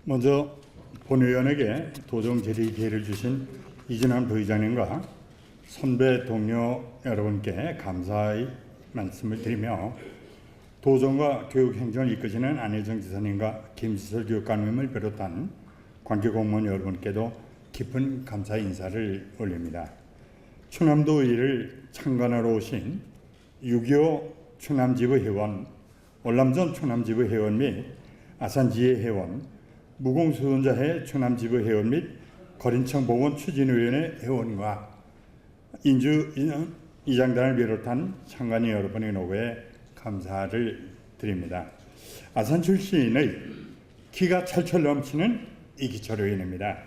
먼저 본의원에게 도정 질의 기회를 주신 이진환 부의장님과 선배 동료 여러분께 감사의 말씀을 드리며 도정과 교육행정을 이끄시는 안혜정 지사님과 김시설 교육감님을 비롯한 관계공무원 여러분께도 깊은 감사 인사를 올립니다. 충남도의회를 참관하러 오신 6.25 충남지부 회원, 월남전 충남지부 회원 및 아산지회 회원, 무공수론자회 충남지부 회원 및 거린청 보건 추진위원회 회원과 인주 이장단을 비롯한 참관인 여러분의 노고에 감사를 드립니다. 아산 출신의 기가 철철 넘치는 이기철 의원입니다.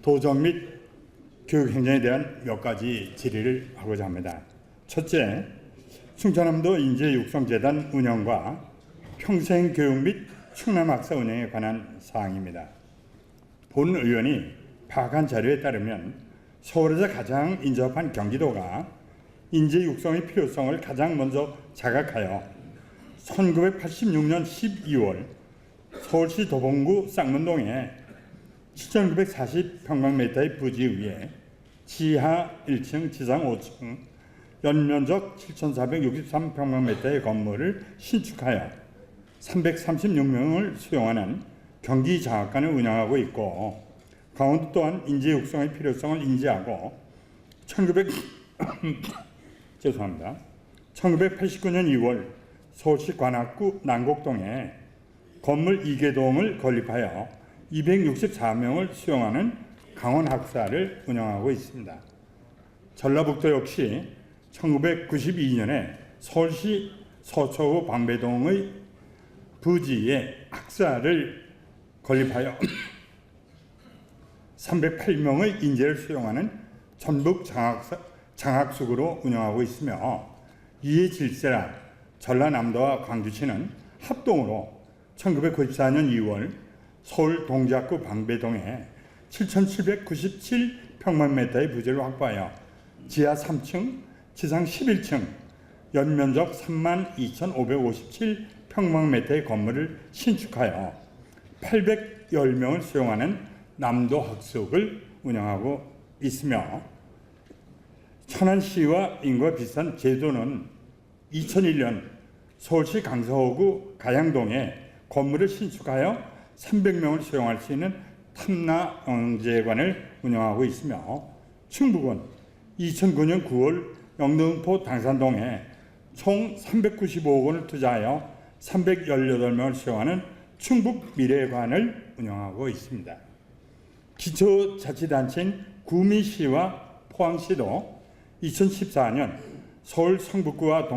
도정 및 교육행정에 대한 몇 가지 질의를 하고자 합니다. 첫째, 충청남도 인재육성재단 운영과 평생교육 및 충남학사 운영에 관한 사항입니다. 본 의원이 파악한 자료에 따르면 서울에서 가장 인접한 경기도가 인재 육성의 필요성을 가장 먼저 자각하여 1986년 12월 서울시 도봉구 쌍문동에 7,940평방미터의 부지 위에 지하 1층, 지상 5층, 연면적 7,463평방미터의 건물을 신축하여 336명을 수용하는 경기장학관을 운영하고 있고, 강원도 또한 인재 육성의 필요성을 인지하고 1989년 2월 서울시 관악구 난곡동에 건물 2개동을 건립하여 264명을 수용하는 강원학사를 운영하고 있습니다. 전라북도 역시 1992년에 서울시 서초구 방배동의 부지에 학사를 건립하여 308명의 인재를 수용하는 전북 장학숙으로 운영하고 있으며, 이에 질세라 전라남도와 광주시는 합동으로 1994년 2월 서울 동작구 방배동에 7,797평방미터의 부지를 확보하여 지하 3층, 지상 11층, 연면적 32,557평방미터의 건물을 신축하여 810명을 수용하는 남도학숙을 운영하고 있으며, 천안시와 인구가 비슷한 제주도는 2001년 서울시 강서구 가양동에 건물을 신축하여 300명을 수용할 수 있는 탐라영재관을 운영하고 있으며, 충북은 2009년 9월 영등포 당산동에 총 395억 원을 투자하여 318명을 수용하는 충북미래관을 운영하고 있습니다. 기초자치단체인 구미시와 포항시도 2014년 서울 성북구와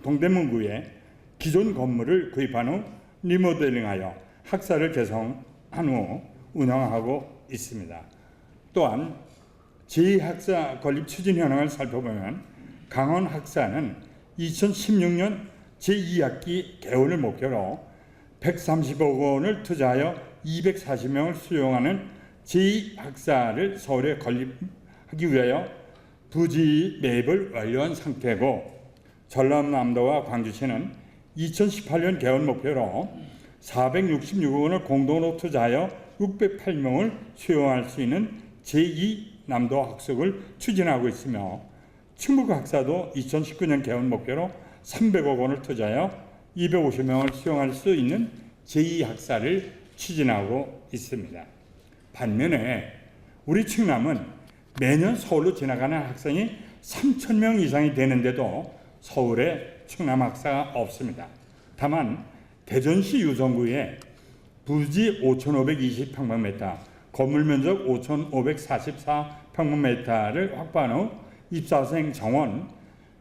동대문구에 기존 건물을 구입한 후 리모델링하여 학사를 개성한 후 운영하고 있습니다. 또한 제2학사 건립 추진 현황을 살펴보면 강원학사는 2016년 제2학기 개원을 목표로 130억 원을 투자하여 240명을 수용하는 제2학사를 서울에 건립하기 위하여 부지 매입을 완료한 상태고, 전라남도와 광주시는 2018년 개원 목표로 466억 원을 공동으로 투자하여 608명을 수용할 수 있는 제2남도 학습을 추진하고 있으며, 충북학사도 2019년 개원 목표로 300억 원을 투자하여 250명을 수용할 수 있는 제2학사를 추진하고 있습니다. 반면에 우리 충남은 매년 서울로 지나가는 학생이 3,000명 이상이 되는데도 서울에 충남학사가 없습니다. 다만 대전시 유성구에 부지 5,520평방미터, 건물 면적 5,544평방미터를 확보한 후 입사생 정원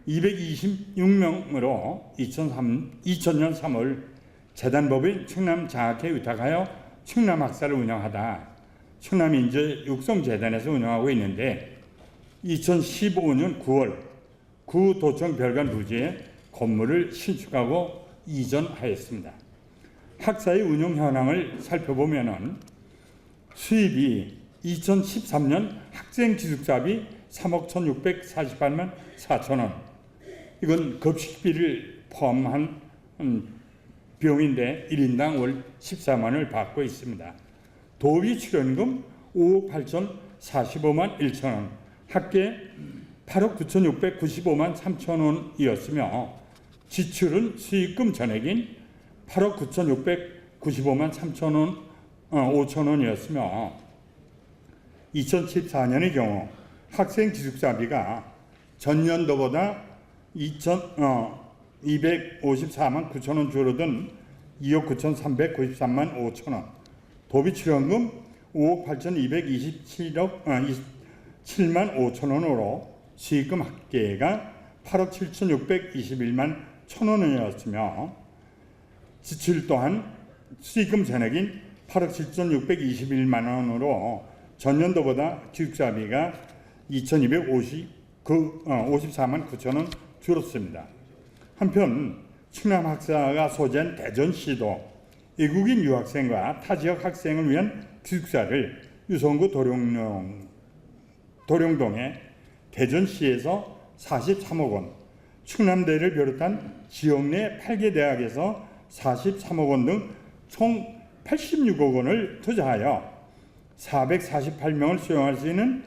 226명으로 2000년 3월 재단법인 충남장학회에 위탁하여 충남학사를 운영하다 충남인재육성재단에서 운영하고 있는데, 2015년 9월 구도청 별관 부지에 건물을 신축하고 이전하였습니다. 학사의 운영 현황을 살펴보면 수입이 2013년 학생 기숙사비 3억 1,648만 4천 원, 이건 급식비를 포함한 비용인데 1인당 월 14만 원을 받고 있습니다. 도비 출연금 5억 8,045만 1천 원, 합계 8억 9,695만 3천 원이었으며 지출은 수익금 전액인 8억 9,695만 3천 원 5천 원이었으며 2014년의 경우 학생 기숙사비가 전년도보다 254만 9천 원 줄어든 2억 9,393만 5천 원, 도비 출연금 5억 8,227억 7만 5천 원으로 수익금 합계가 8억 7,621만 1천 원이었으며 지출 또한 수익금 전액인 8억 7,621만 원으로 전년도보다 기숙사비가 2,254만 9천 원 줄었습니다. 한편 충남 학사가 소재한 대전시도 외국인 유학생과 타지역 학생을 위한 기숙사를 유성구 도룡동에 대전시에서 43억 원, 충남대를 비롯한 지역 내 8개 대학에서 43억 원 등 총 86억 원을 투자하여 448명을 수용할 수 있는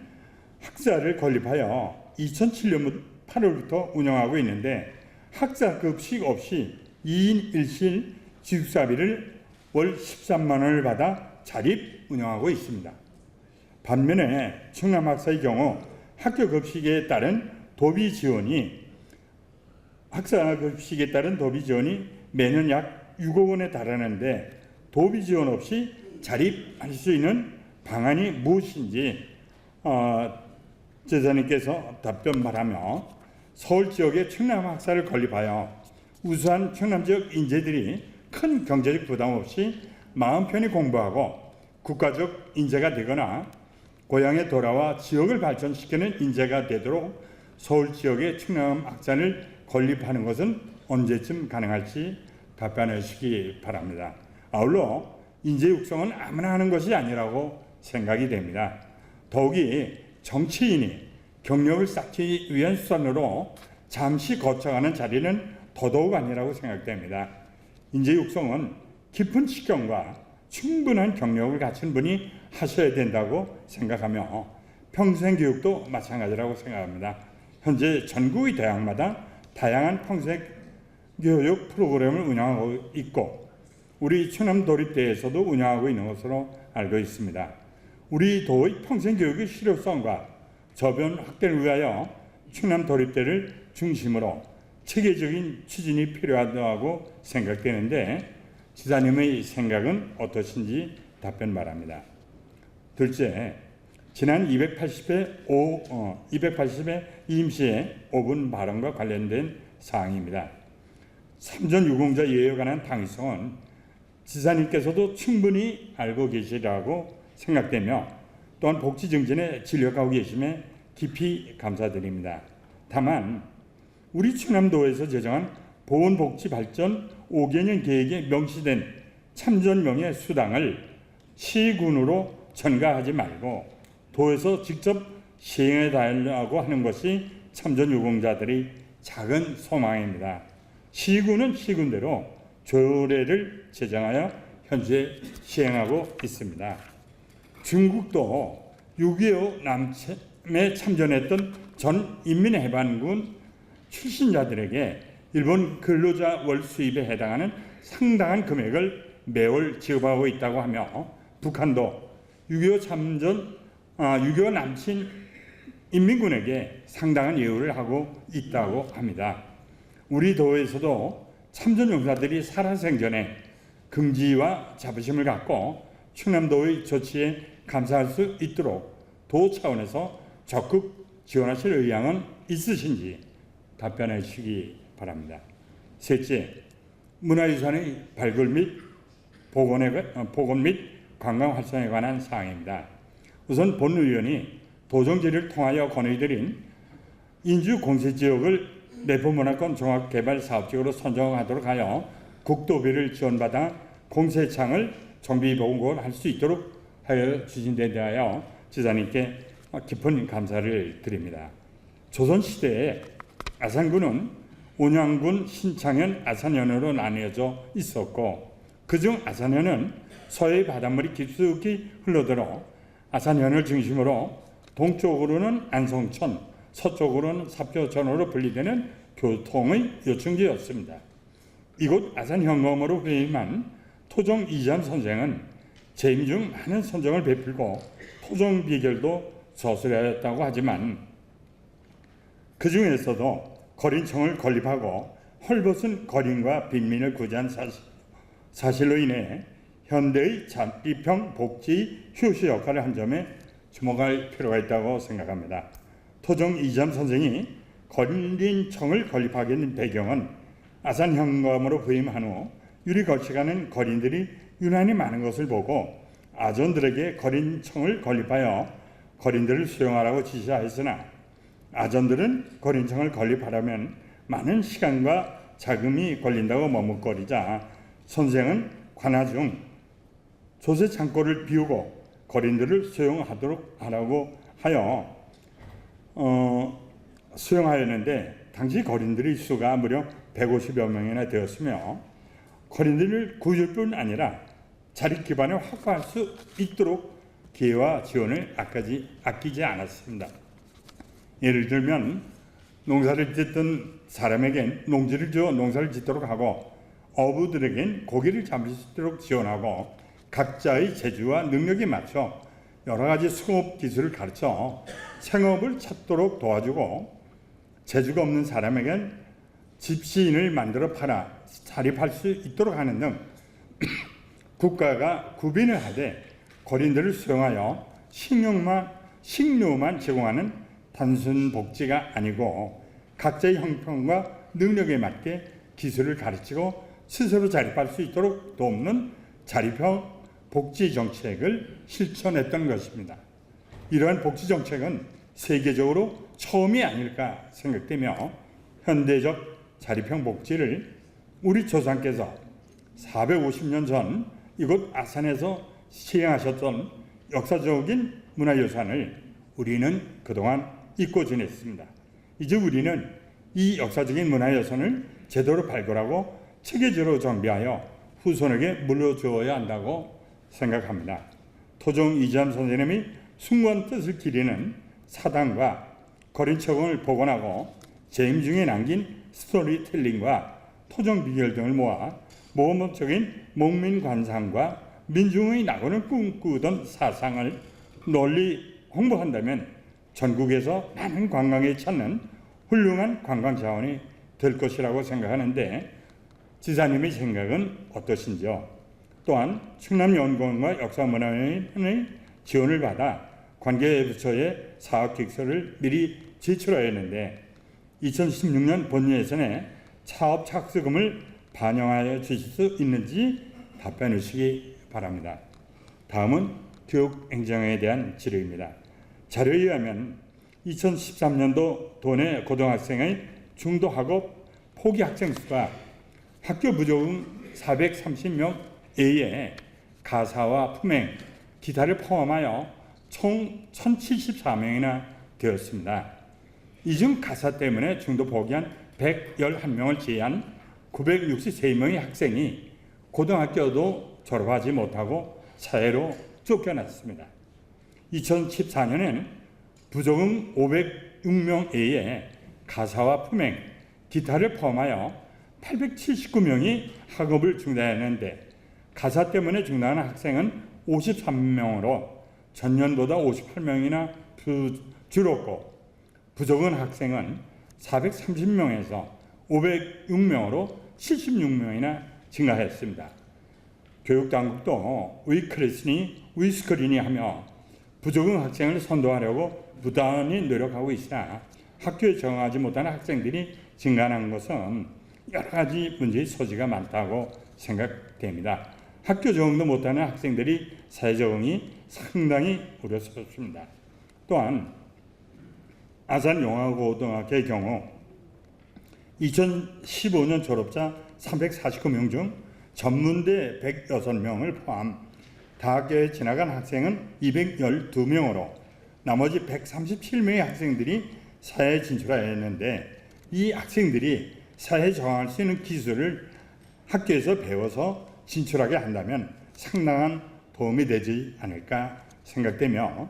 학사를 건립하여 2007년 8월부터 운영하고 있는데 학사급식 없이 2인 1실 기숙사비를 월 13만 원을 받아 자립 운영하고 있습니다. 반면에 충남학사의 경우 학교급식에 따른 도비 지원이 매년 약 6억 원에 달하는데 도비 지원 없이 자립할 수 있는 방안이 무엇인지 제자님께서 답변 바라며 서울 지역의 충남학사를 건립하여 우수한 충남 지역 인재들이 큰 경제적 부담 없이 마음 편히 공부하고 국가적 인재가 되거나 고향에 돌아와 지역을 발전시키는 인재가 되도록 서울 지역의 충남학사를 건립하는 것은 언제쯤 가능할지 답변해 주시기 바랍니다. 아울러 인재 육성은 아무나 하는 것이 아니라고 생각이 됩니다. 더욱이 정치인이 경력을 쌓기 위한 수단으로 잠시 거쳐가는 자리는 더더욱 아니라고 생각됩니다. 인재 육성은 깊은 직경과 충분한 경력을 갖춘 분이 하셔야 된다고 생각하며 평생교육도 마찬가지라고 생각합니다. 현재 전국의 대학마다 다양한 평생교육 프로그램을 운영하고 있고 우리 충남도립대에서도 운영하고 있는 것으로 알고 있습니다. 우리 도의 평생교육의 실효성과 저변 확대를 위하여 충남도립대를 중심으로 체계적인 추진이 필요하다고 생각되는데 지사님의 생각은 어떠신지 답변 바랍니다. 둘째, 지난 280회 임시의 5분 발언과 관련된 사항입니다. 삼전 유공자 예외에 관한 당위성은 지사님께서도 충분히 알고 계시라고 생각되며 또한 복지 증진에 진력하고 계심에 깊이 감사드립니다. 다만 우리 충남도에서 제정한 보건복지 발전 5개년 계획에 명시된 참전명예 수당을 시군으로 전가하지 말고 도에서 직접 시행해 달라고 하는 것이 참전유공자들의 작은 소망입니다. 시군은 시군대로 조례를 제정하여 현재 시행하고 있습니다. 중국도 6.25 남침에 참전했던 전 인민해방군 출신자들에게 일본 근로자 월 수입에 해당하는 상당한 금액을 매월 지급하고 있다고 하며 북한도 6.25 남친 인민군에게 상당한 예우를 하고 있다고 합니다. 우리 도에서도 참전용사들이 살아생전에 긍지와 자부심을 갖고 충남도의 조치에 감사할 수 있도록 도 차원에서 적극 지원하실 의향은 있으신지 답변해 주시기 바랍니다. 셋째, 문화유산의 발굴 및 복원 및 관광 활성에 관한 사항입니다. 우선 본의원이 도정제를 통하여 건의드린 인주 공세지역을 내포문화권 종합개발사업지역으로 선정하도록 하여 국도비를 지원받아 공세창을 정비복원할 수 있도록 하여 주신 데 대하여 지사님께 깊은 감사를 드립니다. 조선시대에 아산군은 온양군, 신창현, 아산현으로 나뉘어져 있었고 그중 아산현은 서해 바닷물이 깊숙이 흘러들어 아산현을 중심으로 동쪽으로는 안성천, 서쪽으로는 삽교천으로 분리되는 교통의 요충지였습니다. 이곳 아산현검으로 부임한 토종 이전 선생은 재임 중 많은 선정을 베풀고 토종 비결도 서술하였다고 하지만 그 중에서도 거린청을 건립하고 헐벗은 거린과 빈민을 구제한 사실로 인해 현대의 자립형 복지 효시 역할을 한 점에 주목할 필요가 있다고 생각합니다. 토종 이점 선생이 거린청을 건립하게 된 배경은 아산 현검으로 부임한 후 유리 거치가는 거린들이 유난히 많은 것을 보고 아전들에게 거린청을 건립하여 거린들을 수용하라고 지시하였으나 아전들은 거린청을 건립하려면 많은 시간과 자금이 걸린다고 머뭇거리자 선생은 관하 중 조세 창고를 비우고 거린들을 수용하도록 하라고 하여 수용하였는데 당시 거린들의 수가 무려 150여 명이나 되었으며 거린들을 구줄 뿐 아니라 자립 기반을 확보할 수 있도록 기회와 지원을 아끼지 않았습니다. 예를 들면 농사를 짓던 사람에겐 농지를 주어 농사를 짓도록 하고 어부들에겐 고기를 잡을 수 있도록 지원하고 각자의 재주와 능력에 맞춰 여러 가지 수업 기술을 가르쳐 생업을 찾도록 도와주고 재주가 없는 사람에겐 집시인을 만들어 팔아 자립할 수 있도록 하는 등 국가가 구빈을 하되 거린들을 수용하여 식료만 제공하는 단순 복지가 아니고 각자의 형편과 능력에 맞게 기술을 가르치고 스스로 자립할 수 있도록 돕는 자립형 복지 정책을 실천했던 것입니다. 이러한 복지 정책은 세계적으로 처음이 아닐까 생각되며 현대적 자립형 복지를 우리 조상께서 450년 전 이곳 아산에서 시행하셨던 역사적인 문화유산을 우리는 그동안 잊고 지냈습니다. 이제 우리는 이 역사적인 문화유산을 제대로 발굴하고 체계적으로 정비하여 후손에게 물려주어야 한다고 생각합니다. 토종 이지암 선생님이 숭고한 뜻을 기리는 사당과 거린청을 복원하고 재임 중에 남긴 스토리텔링과 토종 비결 등을 모아 모범적인 목민관상과 민중의 낙원을 꿈꾸던 사상을 널리 홍보한다면 전국에서 많은 관광에 찾는 훌륭한 관광 자원이 될 것이라고 생각하는데 지사님의 생각은 어떠신지요? 또한 충남연구원과 역사문화원의 지원을 받아 관계부처에 사업계획서를 미리 제출하였는데 2016년 본 예산에 사업 착수금을 반영하여 주실 수 있는지 답변해 주시기 바랍니다. 다음은 교육행정에 대한 지료입니다. 자료에 의하면 2013년도 도내 고등학생의 중도 학업 포기 학생 수가 학교 부족은 430명 외에 가사와 품행, 기타를 포함하여 총 1074명이나 되었습니다. 이 중 가사 때문에 중도 포기한 111명을 제외한 963명의 학생이 고등학교도 졸업하지 못하고 사회로 쫓겨났습니다. 2014년에는 부족은 506명 외에 가사와 품행, 기타를 포함하여 879명이 학업을 중단했는데 가사 때문에 중단한 학생은 53명으로 전년보다 58명이나 줄었고 부족한 학생은 430명에서 506명으로 76명이나 증가했습니다. 교육당국도 위스크린이 하며 부족한 학생을 선도하려고 부단히 노력하고 있으나 학교에 적응하지 못하는 학생들이 증가한 것은 여러 가지 문제의 소지가 많다고 생각됩니다. 학교 적응도 못하는 학생들이 사회 적응이 상당히 어렵습니다. 또한 아산용화고등학교의 경우 2015년 졸업자 349명 중 전문대 106명을 포함 대학교에 지나간 학생은 212명으로 나머지 137명의 학생들이 사회에 진출하였는데 이 학생들이 사회에 적응할 수 있는 기술을 학교에서 배워서 진출하게 한다면 상당한 도움이 되지 않을까 생각되며,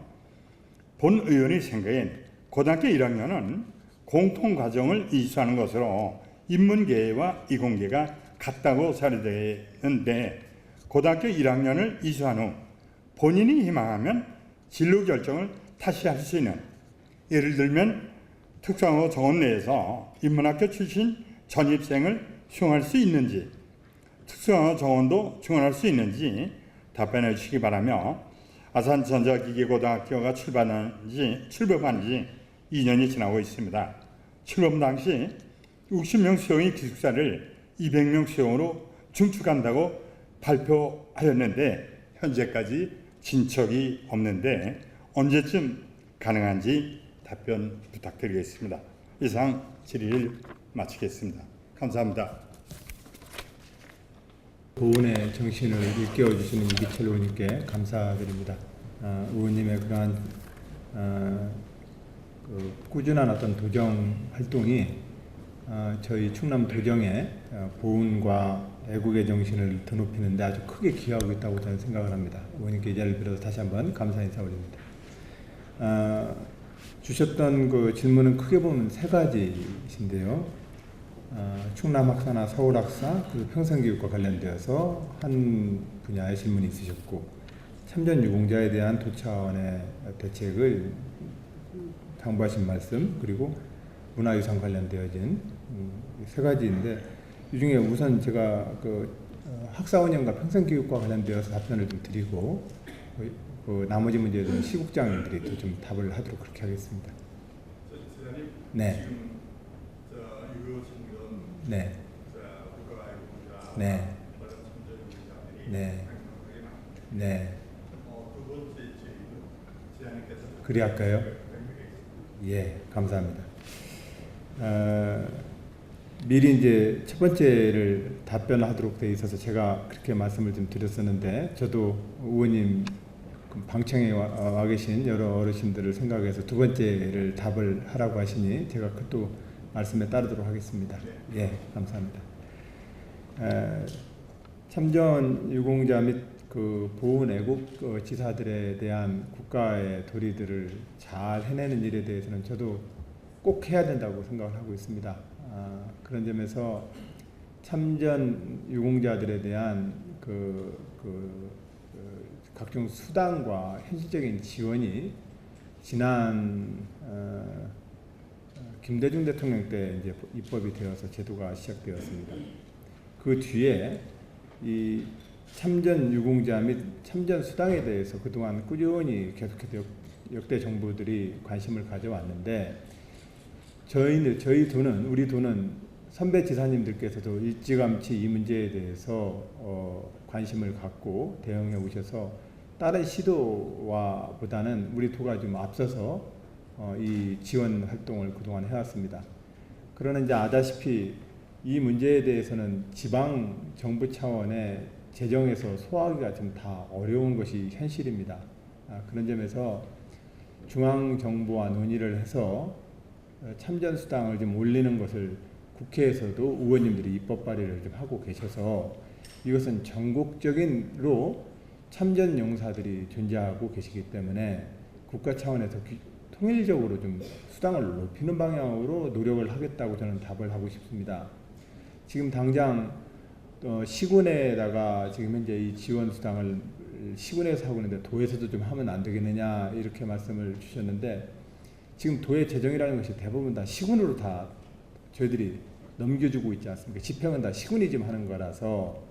본 의원의 생각엔 고등학교 1학년은 공통과정을 이수하는 것으로 인문계와 이공계가 같다고 사례되는데, 고등학교 1학년을 이수한 후 본인이 희망하면 진로 결정을 다시 할 수 있는, 예를 들면 특성화 정원 내에서 인문학교 출신 전입생을 수용할 수 있는지, 특성화 정원도 지원할 수 있는지 답변해 주시기 바라며, 아산전자기계고등학교가 출범한 지 2년이 지나고 있습니다. 출범 당시 60명 수용의 기숙사를 200명 수용으로 중축한다고 발표하였는데 현재까지 진척이 없는데 언제쯤 가능한지 답변 부탁드리겠습니다. 이상 질의를 마치겠습니다. 감사합니다. 보훈의 정신을 일깨워 주시는 이기철 의원님께 감사드립니다. 의원님의 그러한 꾸준한 어떤 도정 활동이 저희 충남 도정의 보훈과 애국의 정신을 드높이는데 아주 크게 기여하고 있다고 저는 생각을 합니다. 의원님께 이 자리를 빌어서 다시 한번 감사 인사 올립니다. 주셨던 그 질문은 크게 보면 세 가지이신데요. 충남 학사나 서울 학사 그리고 평생교육과 관련되어서 한 분야의 질문이 있으셨고, 참전 유공자에 대한 도차원의 대책을 당부하신 말씀, 그리고 문화유산 관련되어진 세 가지인데, 이 중에 우선 제가 학사 운영과 평생교육과 관련되어서 답변을 좀 드리고, 나머지 문제들은 시국장님들이 또 좀 답을 하도록 그렇게 하겠습니다. 네. 네. 네. 네. 네. 그리 할까요? 예, 감사합니다. 미리 이제 첫 번째를 답변하도록 되어 있어서 제가 그렇게 말씀을 좀 드렸었는데, 저도 의원님 방청에 와 계신 여러 어르신들을 생각해서 두 번째를 답을 하라고 하시니 제가 또 말씀에 따르도록 하겠습니다. 예, 감사합니다. 참전 유공자 및 보훈 애국 지사들에 대한 국가의 도리들을 잘 해내는 일에 대해서는 저도 꼭 해야 된다고 생각을 하고 있습니다. 그런 점에서 참전 유공자들에 대한 각종 수당과 현실적인 지원이 지난 김대중 대통령 때 이제 입법이 되어서 제도가 시작되었습니다. 그 뒤에 이 참전 유공자 및 참전 수당에 대해서 그동안 꾸준히 계속해서 역대 정부들이 관심을 가져왔는데, 우리 도는 선배 지사님들께서도 일찌감치 이 문제에 대해서 관심을 갖고 대응해 오셔서 다른 시도와 보다는 우리 도가 좀 앞서서 이 지원 활동을 그동안 해왔습니다. 그러나 이제 아다시피 이 문제에 대해서는 지방 정부 차원의 재정에서 소화하기가 좀 다 어려운 것이 현실입니다. 그런 점에서 중앙 정부와 논의를 해서 참전 수당을 좀 올리는 것을 국회에서도 의원님들이 입법 발의를 좀 하고 계셔서, 이것은 전국적인로 참전 용사들이 존재하고 계시기 때문에 국가 차원에서 통일적으로 좀 수당을 높이는 방향으로 노력을 하겠다고 저는 답을 하고 싶습니다. 지금 당장 시군에다가 지금 현재 이 지원 수당을 시군에서 하고 있는데 도에서도 좀 하면 안 되겠느냐 이렇게 말씀을 주셨는데, 지금 도의 재정이라는 것이 대부분 다 시군으로 다 저희들이 넘겨주고 있지 않습니까? 집행은 다 시군이 지금 하는 거라서,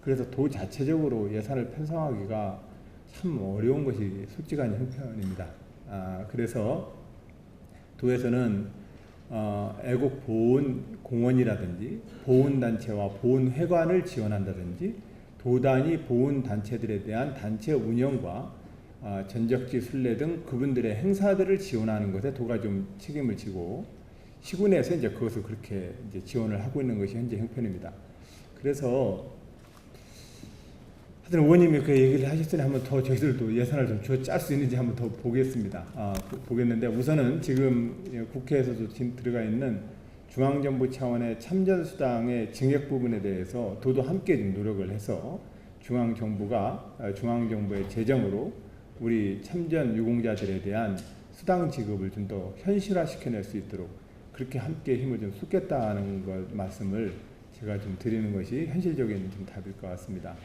그래서 도 자체적으로 예산을 편성하기가 참 어려운 것이 솔직한 형편입니다. 그래서 도에서는 애국 보훈 공원이라든지 보훈 단체와 보훈 회관을 지원한다든지 도 단위 보훈 단체들에 대한 단체 운영과 전적지 순례 등 그분들의 행사들을 지원하는 것에 도가 좀 책임을 지고, 시군에서 이제 그것을 그렇게 이제 지원을 하고 있는 것이 현재 형편입니다. 그래서 하여튼 의원님이 그 얘기를 하셨으니 한번 더 저희들도 예산을 좀 짤 수 있는지 한번 더 보겠습니다. 보겠는데, 우선은 지금 국회에서도 들어가 있는 중앙정부 차원의 참전수당의 증액 부분에 대해서 도도 함께 좀 노력을 해서 중앙정부의 재정으로 우리 참전 유공자들에 대한 수당 지급을 좀 더 현실화시켜낼 수 있도록 그렇게 함께 힘을 좀 쏟겠다는 것 말씀을 제가 좀 드리는 것이 현실적인 좀 답일 것 같습니다.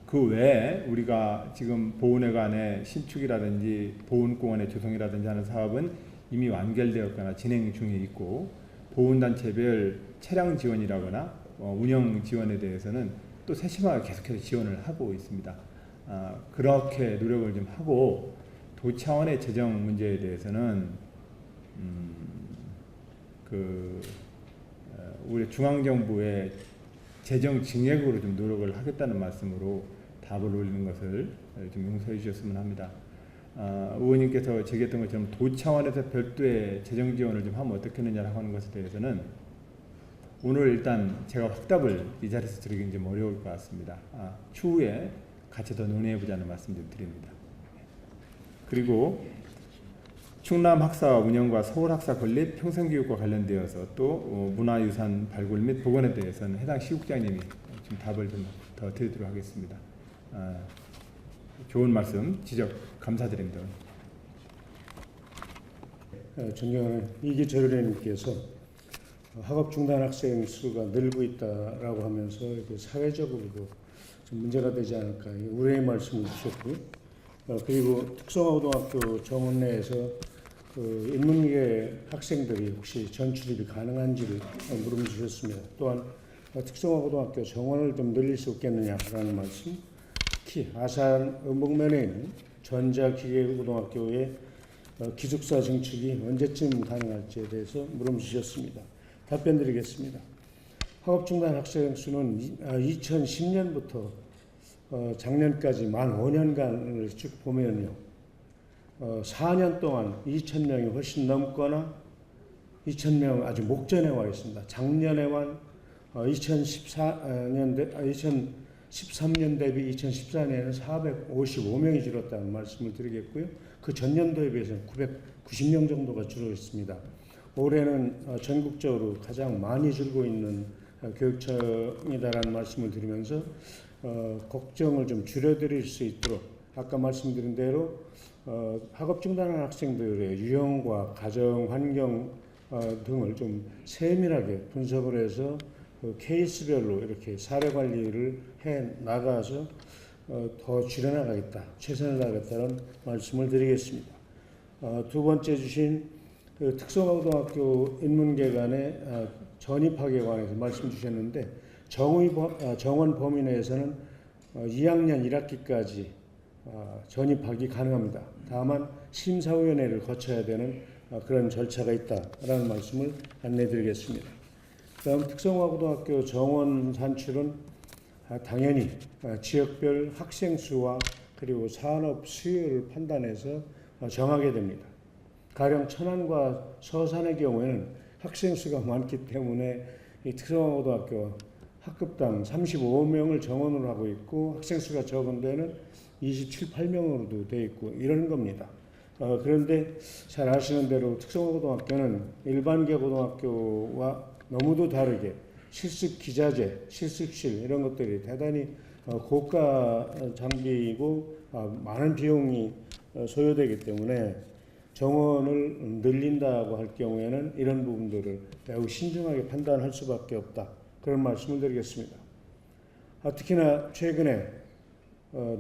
그 외에 우리가 지금 보훈회관의 신축이라든지 보훈공원의 조성이라든지 하는 사업은 이미 완결되었거나 진행 중에 있고, 보훈단체별 차량 지원이라거나 운영 지원에 대해서는 또 세심하게 계속해서 지원을 하고 있습니다. 그렇게 노력을 좀 하고, 도 차원의 재정 문제에 대해서는 우리 중앙정부의 재정 증액으로 좀 노력을 하겠다는 말씀으로 답을 올리는 것을 좀 용서해 주셨으면 합니다. 의원님께서 제기했던 것처럼 도 차원에서 별도의 재정 지원을 좀 하면 어떻겠느냐라고 하는 것에 대해서는 오늘 일단 제가 확답을 이 자리에서 드리긴 좀 어려울 것 같습니다. 추후에 같이 더 논의해 보자는 말씀 좀 드립니다. 그리고 충남 학사 운영과 서울 학사 건립 평생교육과 관련되어서 또 문화유산 발굴 및 복원에 대해서는 해당 시국장님이 좀 답을 좀 더 드리도록 하겠습니다. 좋은 말씀 지적 감사드립니다. 존경하는 이기철 의원님께서 학업 중단 학생 수가 늘고 있다라고 하면서 사회적으로도 좀 문제가 되지 않을까 우려의 말씀을 주셨고요. 그리고 특성화고등학교 정원 내에서 인문계 학생들이 혹시 전출입이 가능한지를 물음을 주셨습니다. 또한 특성화고등학교 정원을 좀 늘릴 수 없겠느냐라는 말씀, 특히 아산 음북면에 있는 전자기계고등학교의 기숙사 증축이 언제쯤 가능할지에 대해서 물음 주셨습니다. 답변 드리겠습니다. 학업 중단 학생 수는 2010년부터 작년까지 만 5년간을 쭉 보면요. 4년 동안 2,000명이 훨씬 넘거나 2,000명 아주 목전에 와 있습니다. 작년에만 2013년 대비 2014년에는 455명이 줄었다는 말씀을 드리겠고요. 그 전년도에 비해서는 990명 정도가 줄어 있습니다. 올해는 전국적으로 가장 많이 줄고 있는 교육청이다라는 말씀을 드리면서 걱정을 좀 줄여드릴 수 있도록 아까 말씀드린 대로 학업 중단한 학생들의 유형과 가정 환경 등을 좀 세밀하게 분석을 해서 케이스별로 이렇게 사례 관리를 해 나가서 더 줄여나가겠다, 최선을 다하겠다는 말씀을 드리겠습니다. 두 번째 주신 특성화고등학교 인문계 간의 전입학에 관해서 말씀 주셨는데 정원 범위 내에서는 2학년 1학기까지 전입학이 가능합니다. 다만 심사위원회를 거쳐야 되는 그런 절차가 있다라는 말씀을 안내드리겠습니다. 다음 특성화고등학교 정원 산출은 당연히 지역별 학생 수와 그리고 산업 수요를 판단해서 정하게 됩니다. 가령 천안과 서산의 경우에는 학생 수가 많기 때문에 이 특성화고등학교 학급당 35명을 정원으로 하고 있고 학생 수가 적은 데는 27, 8명으로도 되어 있고 이런 겁니다. 그런데 잘 아시는 대로 특성화고등학교는 일반계 고등학교와 너무도 다르게 실습 기자재, 실습실 이런 것들이 대단히 고가 장비이고 많은 비용이 소요되기 때문에 정원을 늘린다고 할 경우에는 이런 부분들을 매우 신중하게 판단할 수밖에 없다. 그런 말씀을 드리겠습니다. 특히나 최근에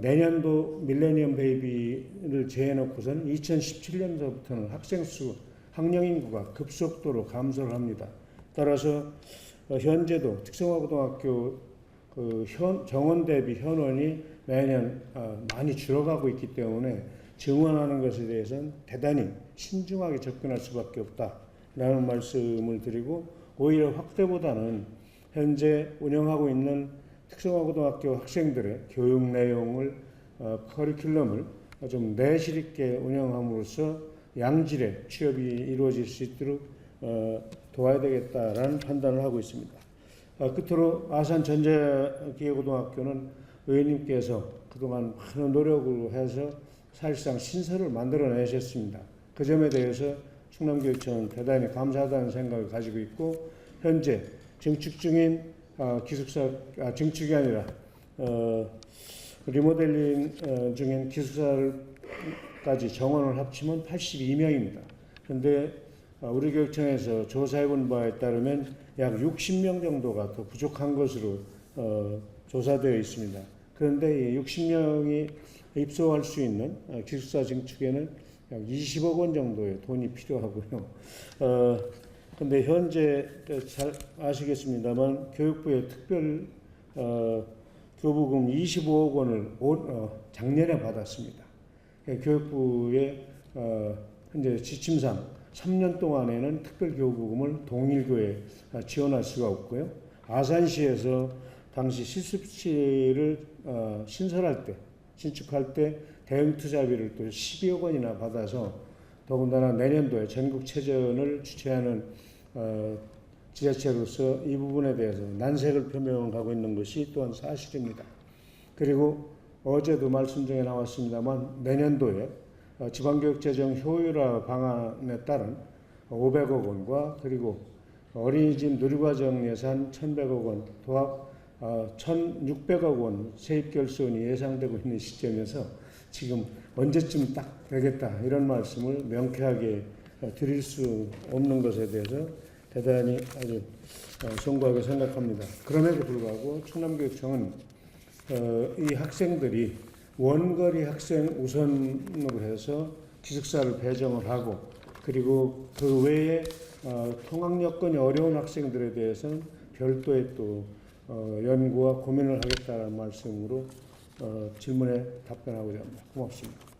내년도 밀레니엄 베이비를 제해놓고서는 2017년도부터는 학생 수, 학령 인구가 급속도로 감소를 합니다. 따라서 현재도 특성화고등학교 정원 대비 현원이 매년 많이 줄어가고 있기 때문에 증원하는 것에 대해서는 대단히 신중하게 접근할 수밖에 없다라는 말씀을 드리고 오히려 확대보다는 현재 운영하고 있는 특성화고등학교 학생들의 교육 내용을 커리큘럼을 좀 내실 있게 운영함으로써 양질의 취업이 이루어질 수 있도록 도와야 되겠다라는 판단을 하고 있습니다. 끝으로 아산 전자기계고등학교는 의원님께서 그동안 많은 노력을 해서 사실상 신설을 만들어내셨습니다. 그 점에 대해서 충남교육청은 대단히 감사하다는 생각을 가지고 있고 현재 증축 중인 증축이 아니라 리모델링 중인 기숙사까지 정원을 합치면 82명입니다. 그런데 우리 교육청에서 조사해본 바에 따르면 약 60명 정도가 더 부족한 것으로 조사되어 있습니다. 그런데 이 60명이 입소할 수 있는 기숙사 증축에는 약 20억 원 정도의 돈이 필요하고요. 근데 현재 잘 아시겠습니다만 교육부의 특별 교부금 25억 원을 작년에 받았습니다. 교육부의 현재 지침상 3년 동안에는 특별 교부금을 동일교에 지원할 수가 없고요. 아산시에서 당시 실습실을 신축할 때 대응 투자비를 또 12억 원이나 받아서 더군다나 내년도에 전국체전을 주최하는 지자체로서 이 부분에 대해서 난색을 표명하고 있는 것이 또한 사실입니다. 그리고 어제도 말씀 중에 나왔습니다만 내년도에 지방교육재정 효율화 방안에 따른 500억 원과 그리고 어린이집 누리과정 예산 1,100억 원, 도합 1,600억 원 세입 결손이 예상되고 있는 시점에서 지금 언제쯤 딱 되겠다 이런 말씀을 명쾌하게 드릴 수 없는 것에 대해서 대단히 아주 송구하게 생각합니다. 그럼에도 불구하고 충남교육청은 이 학생들이 원거리 학생 우선으로 해서 기숙사를 배정을 하고 그리고 그 외에 통학 여건이 어려운 학생들에 대해서는 별도의 또 연구와 고민을 하겠다는 말씀으로 질문에 답변하고자 합니다. 고맙습니다.